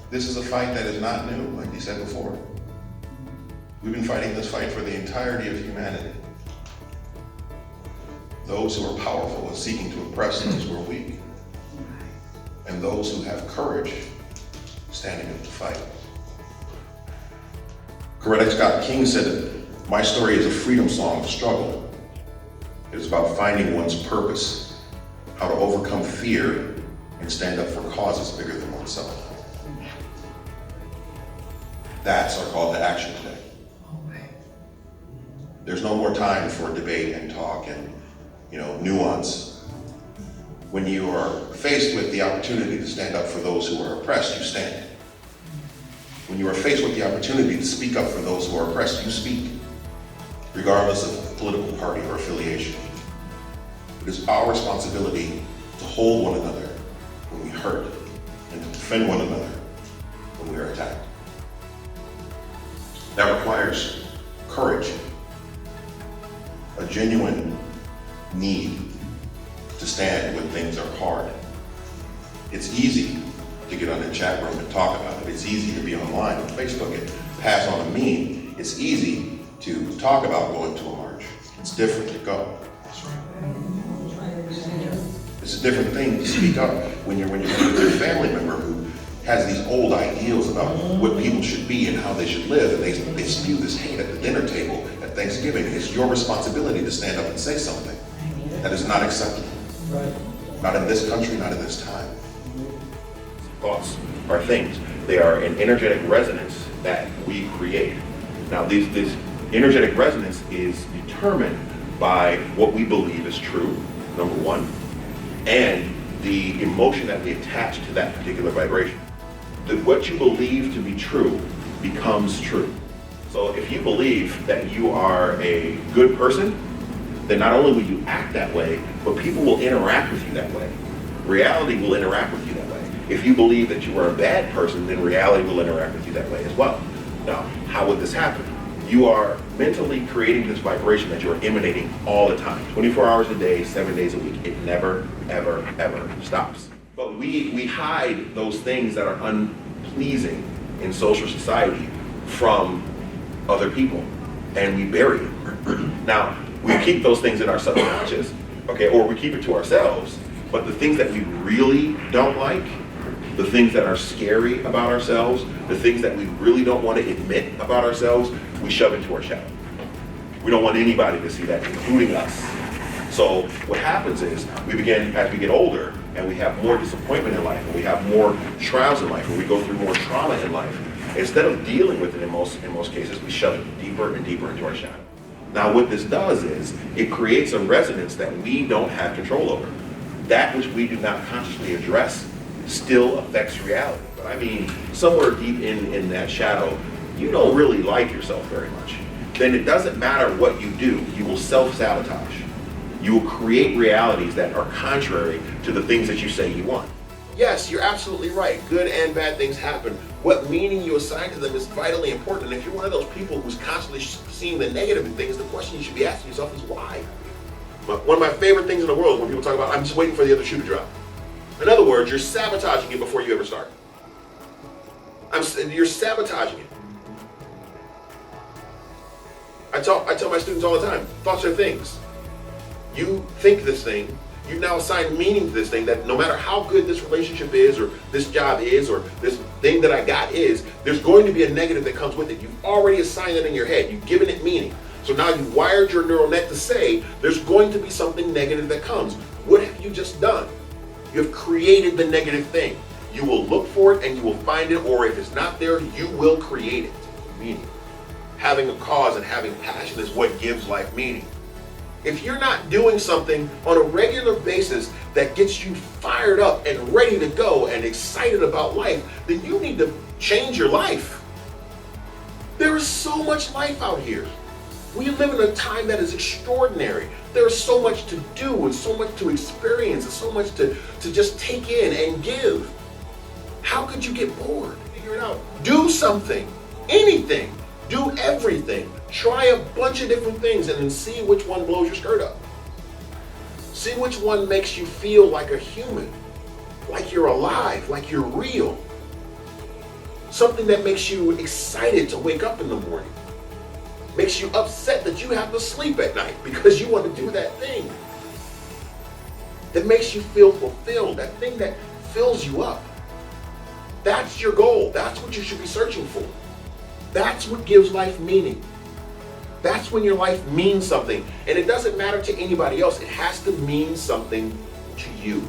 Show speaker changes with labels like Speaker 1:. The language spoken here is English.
Speaker 1: This is a fight that is not new, like you said before. We've been fighting this fight for the entirety of humanity. Those who are powerful are seeking to oppress those who are weak. And those who have courage standing up to fight. Coretta Scott King said, "My story is a freedom song of struggle. It is about finding one's purpose, how to overcome fear and stand up for causes bigger than oneself." That's our call to action today. There's no more time for debate and talk and, nuance. When you are faced with the opportunity to stand up for those who are oppressed, you stand. When you are faced with the opportunity to speak up for those who are oppressed, you speak, regardless of political party or affiliation. It is our responsibility to hold one another when we hurt and to defend one another when we are attacked. That requires courage, a genuine need to stand when things are hard. It's easy to get on the chat room and talk about it. It's easy to be online on Facebook and pass on a meme. It's easy to talk about going to a march. It's different to go. It's a different thing to speak up when you're with your family member who has these old ideals about what people should be and how they should live, and they spew this hate at the dinner table at Thanksgiving. It's your responsibility to stand up and say something. That is not acceptable. Not in this country, not in this time. Thoughts are things. They are an energetic resonance that we create. Now, this energetic resonance is determined by what we believe is true, number one, and the emotion that we attach to that particular vibration. What you believe to be true becomes true. So if you believe that you are a good person, then not only will you act that way, but people will interact with you that way. Reality will interact with you that way. If you believe that you are a bad person, then reality will interact with you that way as well. Now, how would this happen? You are mentally creating this vibration that you are emanating all the time, 24 hours a day, 7 days a week. It never, ever, ever stops. But we hide those things that are unpleasing in social society from other people, and we bury it. Now, we keep those things in our subconscious, okay, or we keep it to ourselves, but the things that we really don't like, the things that are scary about ourselves, the things that we really don't want to admit about ourselves, we shove into our shadow. We don't want anybody to see that, including us. So what happens is we begin, as we get older, and we have more disappointment in life, and we have more trials in life, and we go through more trauma in life. Instead of dealing with it in most cases, we shove it deeper and deeper into our shadow. Now what this does is, it creates a resonance that we don't have control over. That which we do not consciously address still affects reality. But I mean, somewhere deep in that shadow, you don't really like yourself very much. Then it doesn't matter what you do, you will self-sabotage. You will create realities that are contrary to the things that you say you want. Yes, you're absolutely right. Good and bad things happen. What meaning you assign to them is vitally important. And if you're one of those people who's constantly seeing the negative in things, the question you should be asking yourself is why? One of my favorite things in the world is when people talk about, I'm just waiting for the other shoe to drop. In other words, you're sabotaging it before you ever start. You're sabotaging it. I tell my students all the time, thoughts are things. You think this thing, you now assign meaning to this thing, that no matter how good this relationship is, or this job is, or this thing that I got is, there's going to be a negative that comes with it. You've already assigned it in your head. You've given it meaning. So now you've wired your neural net to say, there's going to be something negative that comes. What have you just done? You have created the negative thing. You will look for it and you will find it, or if it's not there, you will create it. Meaning. Having a cause and having passion is what gives life meaning. If you're not doing something on a regular basis that gets you fired up and ready to go and excited about life, then you need to change your life. There is so much life out here. We live in a time that is extraordinary. There's so much to do and so much to experience and so much to just take in and give. How could you get bored? Figure it out. Do something, anything. Do everything. Try a bunch of different things and then see which one blows your skirt up. See which one makes you feel like a human, like you're alive, like you're real.
Speaker 2: Something that makes you excited to wake up in the morning. Makes you upset that you have to sleep at night because you want to do that thing. That makes you feel fulfilled. That thing that fills you up. That's your goal. That's what you should be searching for. That's what gives life meaning. That's when your life means something. And it doesn't matter to anybody else. It has to mean something to you.